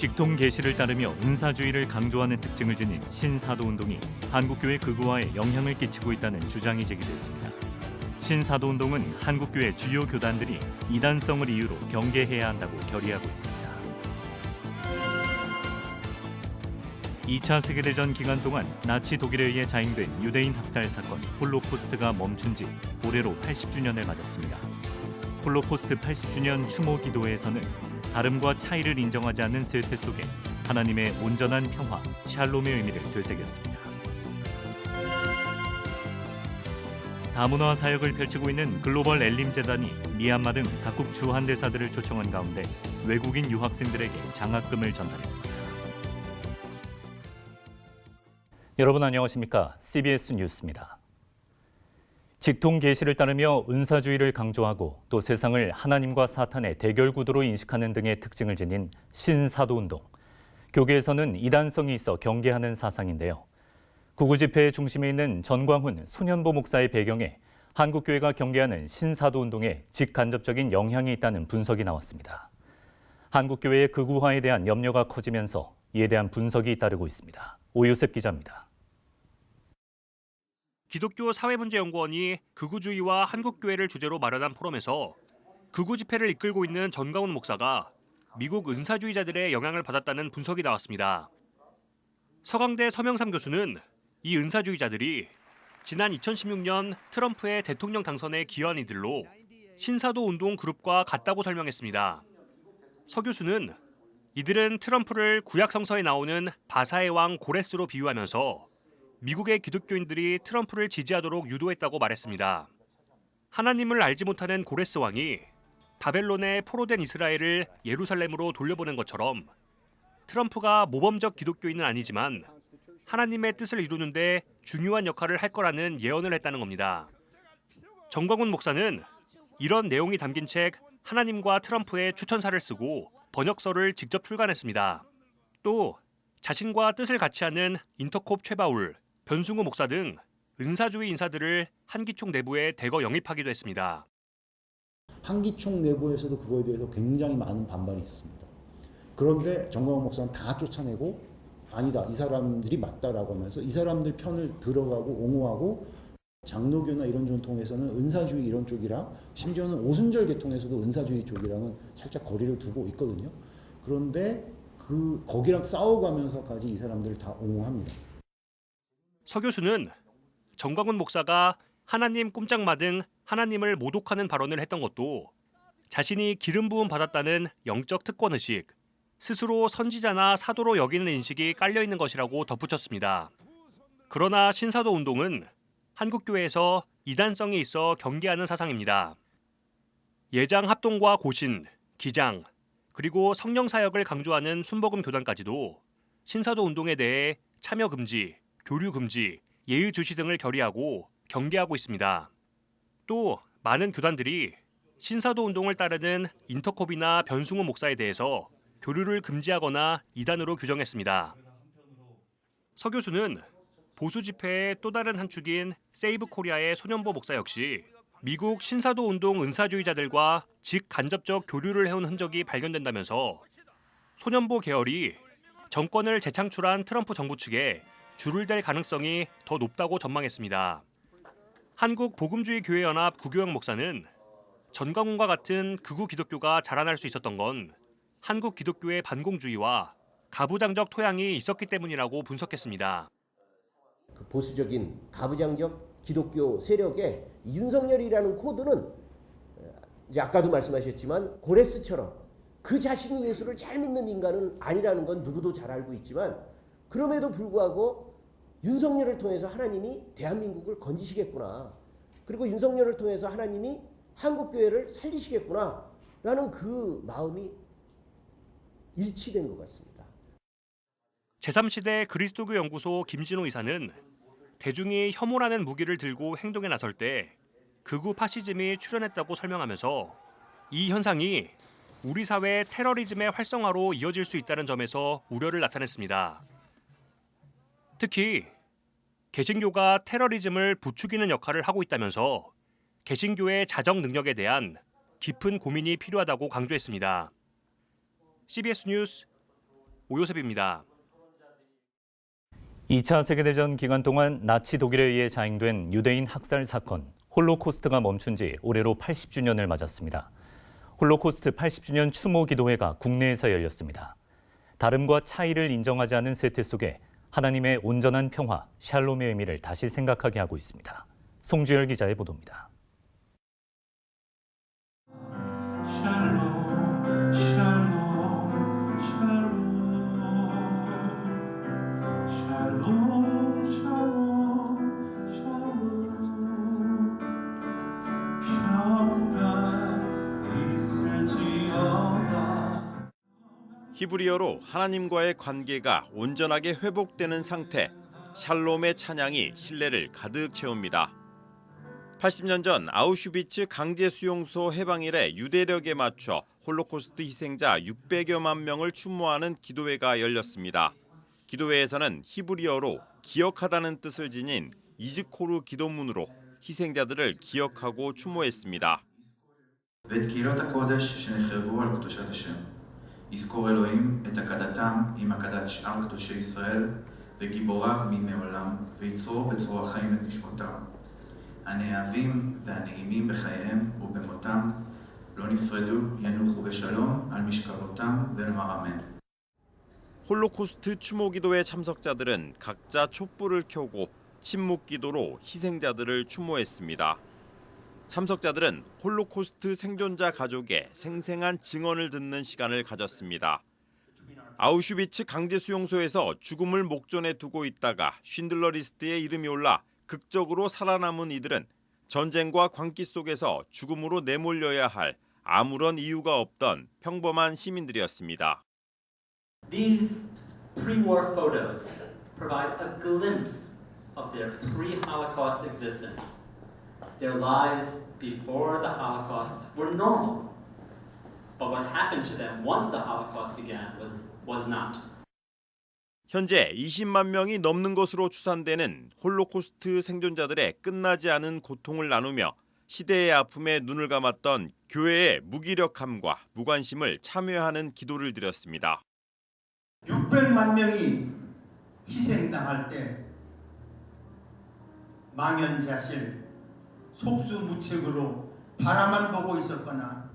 직통 계시를 따르며 은사주의를 강조하는 특징을 지닌 신사도운동이 한국교회 극우화에 영향을 끼치고 있다는 주장이 제기됐습니다. 신사도운동은 한국교회 주요 교단들이 이단성을 이유로 경계해야 한다고 결의하고 있습니다. 2차 세계대전 기간 동안 나치 독일에 의해 자행된 유대인 학살 사건 홀로코스트가 멈춘 지 올해로 80주년을 맞았습니다. 홀로코스트 80주년 추모 기도회에서는 다름과 차이를 인정하지 않는 세태 속에 하나님의 온전한 평화, 샬롬의 의미를 되새겼습니다. 다문화 사역을 펼치고 있는 글로벌 엘림 재단이 미얀마 등 각국 주한대사들을 초청한 가운데 외국인 유학생들에게 장학금을 전달했습니다. 여러분 안녕하십니까? CBS 뉴스입니다. 직통 계시를 따르며 은사주의를 강조하고 또 세상을 하나님과 사탄의 대결 구도로 인식하는 등의 특징을 지닌 신사도운동. 교계에서는 이단성이 있어 경계하는 사상인데요. 구구 집회의 중심에 있는 전광훈 소년보 목사의 배경에 한국교회가 경계하는 신사도운동에 직간접적인 영향이 있다는 분석이 나왔습니다. 한국교회의 극우화에 대한 염려가 커지면서 이에 대한 분석이 따르고 있습니다. 오유셉 기자입니다. 기독교 사회문제연구원이 극우주의와 한국교회를 주제로 마련한 포럼에서 극우 집회를 이끌고 있는 전광훈 목사가 미국 은사주의자들의 영향을 받았다는 분석이 나왔습니다. 서강대 서명삼 교수는 이 은사주의자들이 지난 2016년 트럼프의 대통령 당선에 기여한 이들로 신사도 운동 그룹과 같다고 설명했습니다. 서 교수는 이들은 트럼프를 구약 성서에 나오는 바사의 왕 고레스로 비유하면서 미국의 기독교인들이 트럼프를 지지하도록 유도했다고 말했습니다. 하나님을 알지 못하는 고레스 왕이 바벨론에 포로된 이스라엘을 예루살렘으로 돌려보낸 것처럼 트럼프가 모범적 기독교인은 아니지만 하나님의 뜻을 이루는데 중요한 역할을 할 거라는 예언을 했다는 겁니다. 전광훈 목사는 이런 내용이 담긴 책 하나님과 트럼프의 추천사를 쓰고 번역서를 직접 출간했습니다. 또 자신과 뜻을 같이 하는 인터콥 최바울, 변승우 목사 등 은사주의 인사들을 한기총 내부에 대거 영입하기도 했습니다. 한기총 내부에서도 그거에 대해서 굉장히 많은 반발이 있었습니다. 그런데 전광훈 목사는 다 쫓아내고 아니다, 이 사람들이 맞다라고 하면서 이 사람들 편을 들어가고 옹호하고 장로교나 이런 전통에서는 은사주의 이런 쪽이랑 심지어는 오순절 계통에서도 은사주의 쪽이랑은 살짝 거리를 두고 있거든요. 그런데 거기랑 싸워가면서까지 이 사람들을 다 옹호합니다. 서 교수는 전광훈 목사가 하나님 꼼짝마 등 하나님을 모독하는 발언을 했던 것도 자신이 기름 부음 받았다는 영적 특권의식, 스스로 선지자나 사도로 여기는 인식이 깔려있는 것이라고 덧붙였습니다. 그러나 신사도 운동은 한국교회에서 이단성이 있어 경계하는 사상입니다. 예장 합동과 고신, 기장, 그리고 성령사역을 강조하는 순복음 교단까지도 신사도 운동에 대해 참여 금지, 교류 금지, 예의 주시 등을 결의하고 경계하고 있습니다. 또 많은 교단들이 신사도 운동을 따르는 인터콥이나 변승우 목사에 대해서 교류를 금지하거나 이단으로 규정했습니다. 서 교수는 보수 집회의 또 다른 한 축인 세이브 코리아의 소년보 목사 역시 미국 신사도 운동 은사주의자들과 직간접적 교류를 해온 흔적이 발견된다면서 소년보 계열이 정권을 재창출한 트럼프 정부 측에 줄을 댈 가능성이 더 높다고 전망했습니다. 한국복음주의교회연합 구교영 목사는 전광훈과 같은 극우 기독교가 자라날 수 있었던 건 한국 기독교의 반공주의와 가부장적 토양이 있었기 때문이라고 분석했습니다. 그 보수적인 가부장적 기독교 세력의 윤석열이라는 코드는 이제 아까도 말씀하셨지만 고레스처럼 그 자신이 예수를 잘 믿는 인간은 아니라는 건 누구도 잘 알고 있지만 그럼에도 불구하고 윤석열을 통해서 하나님이 대한민국을 건지시겠구나. 그리고 윤석열을 통해서 하나님이 한국교회를 살리시겠구나. 라는 그 마음이 일치된 것 같습니다. 제3시대 그리스도교 연구소 김진호 이사는 대중이 혐오라는 무기를 들고 행동에 나설 때 극우 파시즘이 출현했다고 설명하면서 이 현상이 우리 사회 테러리즘의 활성화로 이어질 수 있다는 점에서 우려를 나타냈습니다. 특히 개신교가 테러리즘을 부추기는 역할을 하고 있다면서 개신교의 자정 능력에 대한 깊은 고민이 필요하다고 강조했습니다. CBS 뉴스 오요셉입니다. 2차 세계대전 기간 동안 나치 독일에 의해 자행된 유대인 학살 사건, 홀로코스트가 멈춘 지 올해로 80주년을 맞았습니다. 홀로코스트 80주년 추모 기도회가 국내에서 열렸습니다. 다름과 차이를 인정하지 않은 세태 속에 하나님의 온전한 평화, 샬롬의 의미를 다시 생각하게 하고 있습니다. 송주열 기자의 보도입니다. 샬롬, 샬롬, 샬롬, 샬롬, 샬롬, 평강 있을지어다. 히브리어로 하나님과의 관계가 온전하게 회복되는 상태, 샬롬의 찬양이 신뢰를 가득 채웁니다. 80년 전 아우슈비츠 강제 수용소 해방일에 유대력에 맞춰 홀로코스트 희생자 600여만 명을 추모하는 기도회가 열렸습니다. 기도회에서는 히브리어로 기억하다는 뜻을 지닌 이즈코르 기도문으로 희생자들을 기억하고 추모했습니다. ואת קהילות הקודש שנחרבו על קדושת השם. יזכור אלוהים את עקדתם עם עקדת שאר קדושי ישראל וגיבוריו מימי עולם, ויצרו בצרור החיים את נשמותם. הנאהבים והנעימים בחייהם ובמותם לא נפרדו, ינוחו בשלום על משכבותם ונאמר אמן. 홀로코스트 추모 기도회 참석자들은 각자 촛불을 켜고 침묵 기도로 희생자들을 추모했습니다. 참석자들은 홀로코스트 생존자 가족의 생생한 증언을 듣는 시간을 가졌습니다. 아우슈비츠 강제 수용소에서 죽음을 목전에 두고 있다가 쉰들러 리스트에 이름이 올라 극적으로 살아남은 이들은 전쟁과 광기 속에서 죽음으로 내몰려야 할 아무런 이유가 없던 평범한 시민들이었습니다. These pre-war photos provide a glimpse of their pre-Holocaust existence. Their lives before the Holocaust were normal. But what happened to them once the Holocaust began was not. 현재 20만 명이 넘는 것으로 추산되는 홀로코스트 생존자들의 끝나지 않은 고통을 나누며 시대의 아픔에 눈을 감았던 교회의 무기력함과 무관심을 참여하는 기도를 드렸습니다. 600만 명이 희생당할 때 망연자실, 속수무책으로 바라만 보고 있었거나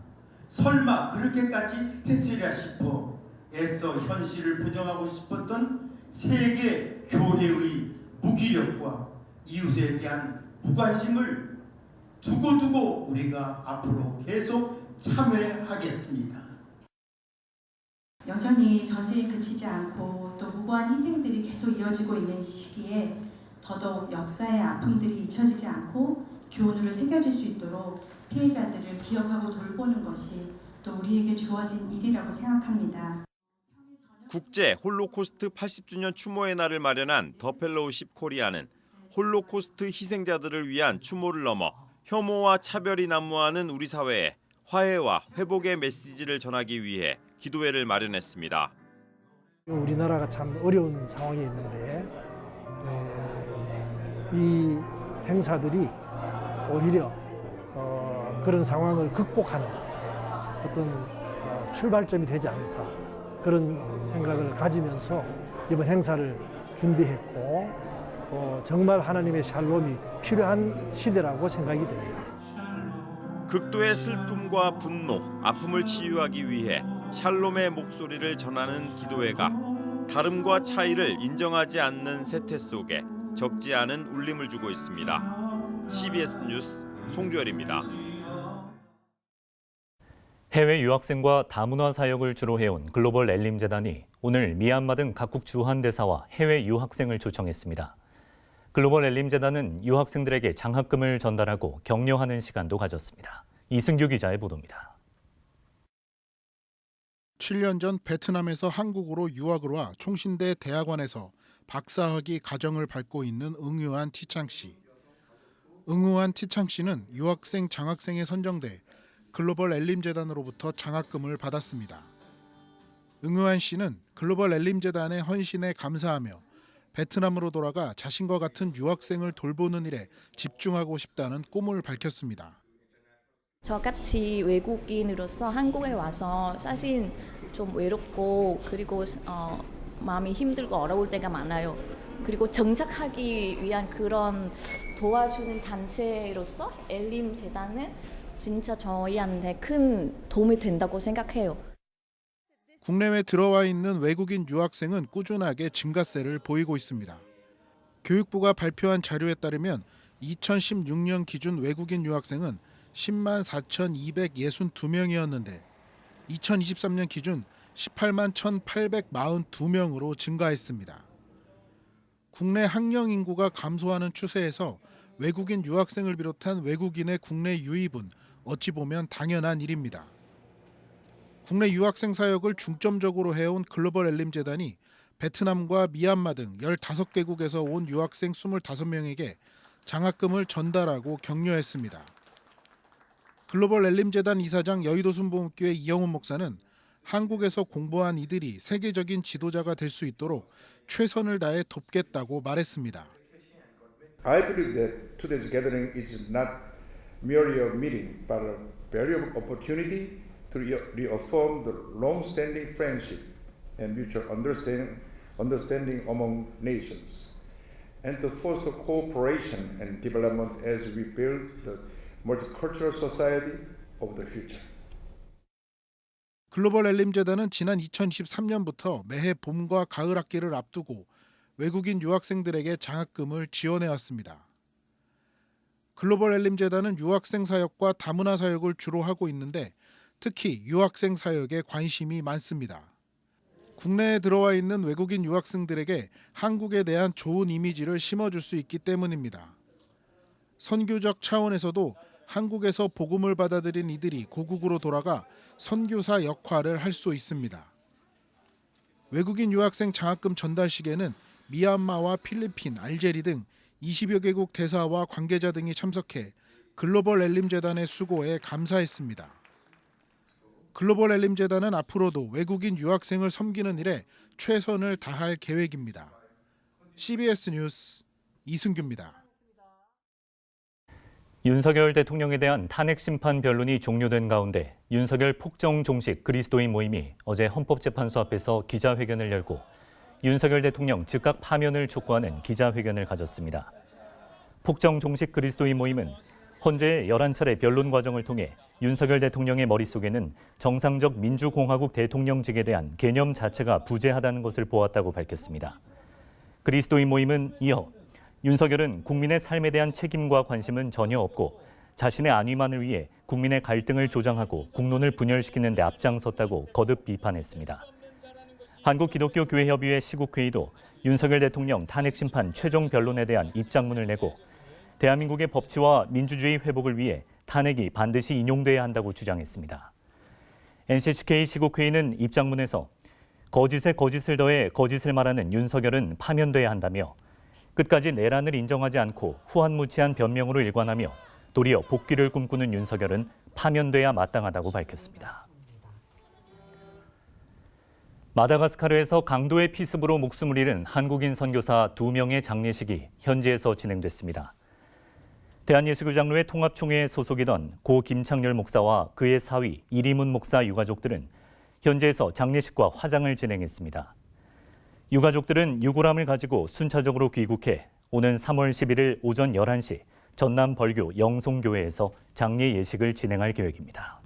설마 그렇게까지 했으랴 싶어 애써 현실을 부정하고 싶었던 세계 교회의 무기력과 이웃에 대한 무관심을 두고두고 우리가 앞으로 계속 참여하겠습니다. 여전히 전쟁이 그치지 않고 또 무고한 희생들이 계속 이어지고 있는 시기에 더더욱 역사의 아픔들이 잊혀지지 않고 교훈으로 새겨질 수 있도록 피해자들을 기억하고 돌보는 것이 또 우리에게 주어진 일이라고 생각합니다. 국제 홀로코스트 80주년 추모의 날을 마련한 더 펠로우십 코리아는 홀로코스트 희생자들을 위한 추모를 넘어 혐오와 차별이 난무하는 우리 사회에 화해와 회복의 메시지를 전하기 위해 기도회를 마련했습니다. 우리나라가 참 어려운 상황에 있는데 이 행사들이 오히려 그런 상황을 극복하는 어떤 출발점이 되지 않을까 그런 생각을 가지면서 이번 행사를 준비했고 정말 하나님의 샬롬이 필요한 시대라고 생각이 됩니다. 극도의 슬픔과 분노, 아픔을 치유하기 위해 샬롬의 목소리를 전하는 기도회가 다름과 차이를 인정하지 않는 세태 속에 적지 않은 울림을 주고 있습니다. CBS 뉴스 송주열입니다. 해외 유학생과 다문화 사역을 주로 해온 글로벌 엘림 재단이 오늘 미얀마 등 각국 주한 대사와 해외 유학생을 초청했습니다. 글로벌 엘림 재단은 유학생들에게 장학금을 전달하고 격려하는 시간도 가졌습니다. 이승규 기자의 보도입니다. 7년 전 베트남에서 한국으로 유학을 와 총신대 대학원에서 박사학위 과정을 밟고 있는 응유한 티창 씨. 응유한 티창 씨는 유학생 장학생에 선정돼 글로벌 엘림 재단으로부터 장학금을 받았습니다. 응유한 씨는 글로벌 엘림 재단의 헌신에 감사하며 베트남으로 돌아가 자신과 같은 유학생을 돌보는 일에 집중하고 싶다는 꿈을 밝혔습니다. 저같이 외국인으로서 한국에 와서 사실 좀 외롭고 그리고 마음이 힘들고 어려울 때가 많아요. 그리고 정착하기 위한 그런 도와주는 단체로서 엘림 재단은 진짜 저희한테 큰 도움이 된다고 생각해요. 국내에 들어와 있는 외국인 유학생은 꾸준하게 증가세를 보이고 있습니다. 교육부가 발표한 자료에 따르면 2016년 기준 외국인 유학생은 10만 4,262명이었는데 2023년 기준 18만 1,842명으로 증가했습니다. 국내 학령 인구가 감소하는 추세에서 외국인 유학생을 비롯한 외국인의 국내 유입은 어찌 보면 당연한 일입니다. 국내 유학생 사역을 중점적으로 해온 글로벌 엘림 재단이 베트남과 미얀마 등 15개국에서 온 유학생 25명에게 장학금을 전달하고 격려했습니다. 글로벌 엘림 재단 이사장 여의도 순복음교회 이영훈 목사는 한국에서 공부한 이들이 세계적인 지도자가 될 수 있도록 최선을 다해 돕겠다고 말했습니다. I believe that today's gathering is not merely a meeting, but a valuable opportunity to reaffirm the long-standing friendship and mutual understanding among nations, and to foster cooperation and development as we build the multicultural society of the future. 글로벌 엘림 재단은 지난 2023년부터 매해 봄과 가을 학기를 앞두고 외국인 유학생들에게 장학금을 지원해 왔습니다. 글로벌 엘림 재단은 유학생 사역과 다문화 사역을 주로 하고 있는데 특히 유학생 사역에 관심이 많습니다. 국내에 들어와 있는 외국인 유학생들에게 한국에 대한 좋은 이미지를 심어줄 수 있기 때문입니다. 선교적 차원에서도 한국에서 복음을 받아들인 이들이 고국으로 돌아가 선교사 역할을 할 수 있습니다. 외국인 유학생 장학금 전달식에는 미얀마와 필리핀, 알제리 등 20여 개국 대사와 관계자 등이 참석해 글로벌 엘림 재단의 수고에 감사했습니다. 글로벌 엘림 재단은 앞으로도 외국인 유학생을 섬기는 일에 최선을 다할 계획입니다. CBS 뉴스 이승규입니다. 윤석열 대통령에 대한 탄핵 심판 변론이 종료된 가운데 윤석열 폭정 종식 그리스도인 모임이 어제 헌법재판소 앞에서 기자회견을 열고 윤석열 대통령 즉각 파면을 촉구하는 기자회견을 가졌습니다. 폭정 종식 그리스도인 모임은 헌재 11차례 변론 과정을 통해 윤석열 대통령의 머릿속에는 정상적 민주공화국 대통령직에 대한 개념 자체가 부재하다는 것을 보았다고 밝혔습니다. 그리스도인 모임은 이어 윤석열은 국민의 삶에 대한 책임과 관심은 전혀 없고 자신의 안위만을 위해 국민의 갈등을 조장하고 국론을 분열시키는 데 앞장섰다고 거듭 비판했습니다. 한국기독교교회협의회 시국회의도 윤석열 대통령 탄핵심판 최종 변론에 대한 입장문을 내고 대한민국의 법치와 민주주의 회복을 위해 탄핵이 반드시 인용돼야 한다고 주장했습니다. NCCK 시국회의는 입장문에서 거짓에 거짓을 더해 거짓을 말하는 윤석열은 파면돼야 한다며 끝까지 내란을 인정하지 않고 후한무치한 변명으로 일관하며 도리어 복귀를 꿈꾸는 윤석열은 파면돼야 마땅하다고 밝혔습니다. 마다가스카르에서 강도의 피습으로 목숨을 잃은 한국인 선교사 2명의 장례식이 현지에서 진행됐습니다. 대한예수교 장로회 통합총회에 소속이던 고 김창렬 목사와 그의 사위 이리문 목사 유가족들은 현지에서 장례식과 화장을 진행했습니다. 유가족들은 유골함을 가지고 순차적으로 귀국해 오는 3월 11일 오전 11시 전남 벌교 영송교회에서 장례 예식을 진행할 계획입니다.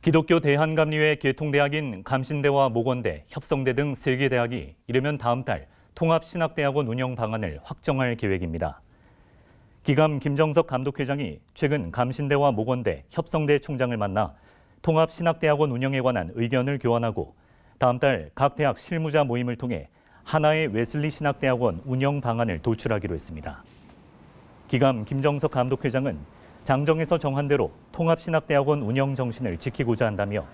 기독교 대한감리회 개통대학인 감신대와 모건대, 협성대 등 3개 대학이 이르면 다음 달 통합신학대학원 운영 방안을 확정할 계획입니다. 기감 김정석 감독회장이 최근 감신대와 모건대, 협성대 총장을 만나 통합신학대학원 운영에 관한 의견을 교환하고 다음 달 각 대학 실무자 모임을 통해 하나의 웨슬리 신학대학원 운영 방안을 도출하기로 했습니다. 기감 김정석 감독회장은 장정에서 정한 대로 통합신학대학원 운영 정신을 지키고자 한다며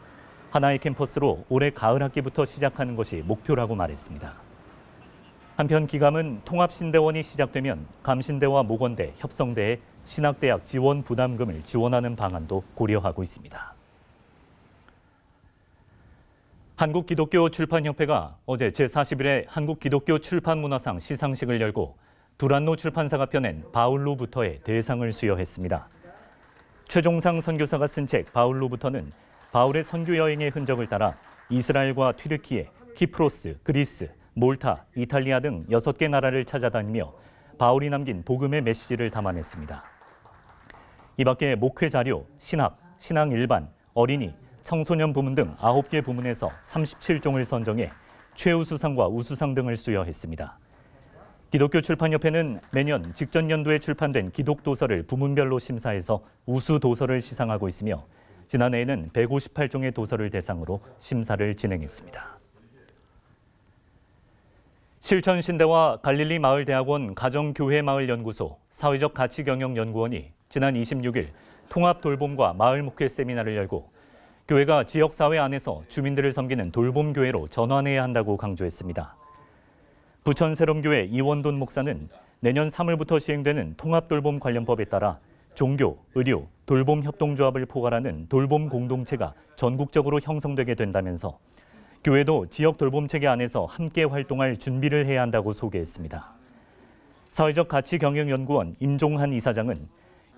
하나의 캠퍼스로 올해 가을 학기부터 시작하는 것이 목표라고 말했습니다. 한편 기감은 통합신대원이 시작되면 감신대와 모건대, 협성대에 신학대학 지원 부담금을 지원하는 방안도 고려하고 있습니다. 한국기독교출판협회가 어제 제41회 한국기독교출판문화상 시상식을 열고 두란노 출판사가 펴낸 바울로부터의 대상을 수여했습니다. 최종상 선교사가 쓴 책 바울로부터는 바울의 선교 여행의 흔적을 따라 이스라엘과 튀르키예, 키프로스, 그리스, 몰타, 이탈리아 등 6개 나라를 찾아다니며 바울이 남긴 복음의 메시지를 담아냈습니다. 이 밖에 목회 자료, 신학, 신앙 일반, 어린이, 청소년 부문 등 9개 부문에서 37종을 선정해 최우수상과 우수상 등을 수여했습니다. 기독교 출판협회는 매년 직전 연도에 출판된 기독도서를 부문별로 심사해서 우수 도서를 시상하고 있으며 지난해에는 158종의 도서를 대상으로 심사를 진행했습니다. 실천신대와 갈릴리 마을대학원 가정교회마을연구소 사회적 가치경영연구원이 지난 26일 통합돌봄과 마을목회 세미나를 열고 교회가 지역사회 안에서 주민들을 섬기는 돌봄교회로 전환해야 한다고 강조했습니다. 부천 세롬교회 이원돈 목사는 내년 3월부터 시행되는 통합돌봄 관련법에 따라 종교, 의료, 돌봄협동조합을 포괄하는 돌봄 공동체가 전국적으로 형성되게 된다면서 교회도 지역 돌봄체계 안에서 함께 활동할 준비를 해야 한다고 소개했습니다. 사회적 가치경영연구원 임종한 이사장은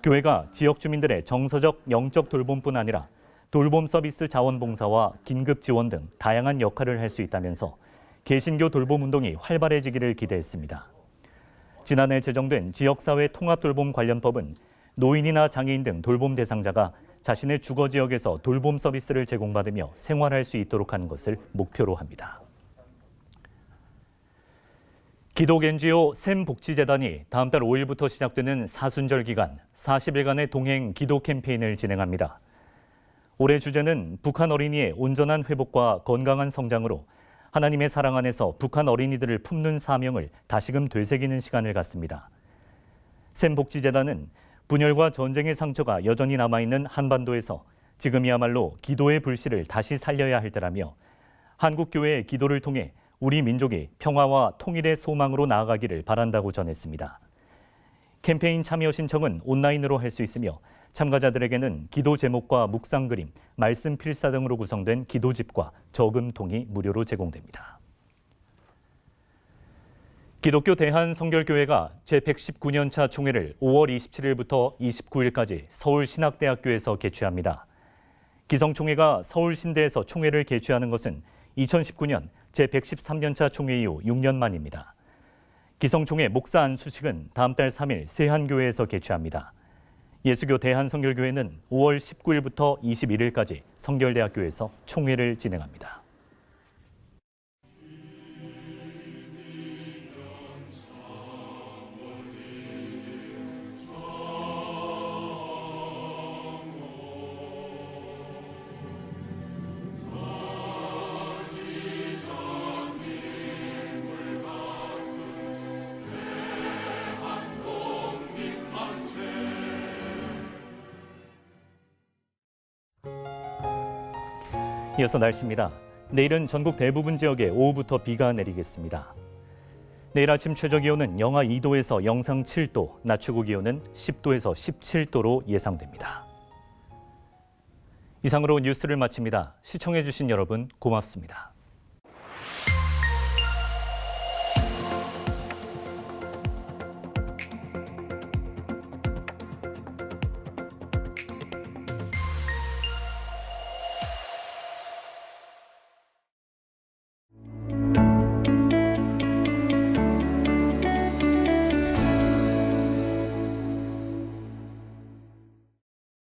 교회가 지역 주민들의 정서적, 영적 돌봄뿐 아니라 돌봄 서비스 자원봉사와 긴급 지원 등 다양한 역할을 할 수 있다면서 개신교 돌봄 운동이 활발해지기를 기대했습니다. 지난해 제정된 지역사회 통합돌봄 관련법은 노인이나 장애인 등 돌봄 대상자가 자신의 주거 지역에서 돌봄 서비스를 제공받으며 생활할 수 있도록 하는 것을 목표로 합니다. 기독 NGO 샘복지재단이 다음 달 5일부터 시작되는 사순절 기간 40일간의 동행 기도 캠페인을 진행합니다. 올해 주제는 북한 어린이의 온전한 회복과 건강한 성장으로 하나님의 사랑 안에서 북한 어린이들을 품는 사명을 다시금 되새기는 시간을 갖습니다. 샘복지재단은 분열과 전쟁의 상처가 여전히 남아있는 한반도에서 지금이야말로 기도의 불씨를 다시 살려야 할 때라며 한국교회의 기도를 통해 우리 민족이 평화와 통일의 소망으로 나아가기를 바란다고 전했습니다. 캠페인 참여 신청은 온라인으로 할 수 있으며 참가자들에게는 기도 제목과 묵상 그림, 말씀 필사 등으로 구성된 기도집과 저금통이 무료로 제공됩니다. 기독교 대한성결교회가 제119년차 총회를 5월 27일부터 29일까지 서울신학대학교에서 개최합니다. 기성총회가 서울신대에서 총회를 개최하는 것은 2019년 제113년차 총회 이후 6년 만입니다. 기성총회 목사 안수식은 다음 달 3일 세한교회에서 개최합니다. 예수교 대한성결교회는 5월 19일부터 21일까지 성결대학교에서 총회를 진행합니다. 이어서 날씨입니다. 내일은 전국 대부분 지역에 오후부터 비가 내리겠습니다. 내일 아침 최저기온은 영하 2도에서 영상 7도, 낮 최고 기온은 10도에서 17도로 예상됩니다. 이상으로 뉴스를 마칩니다. 시청해주신 여러분 고맙습니다.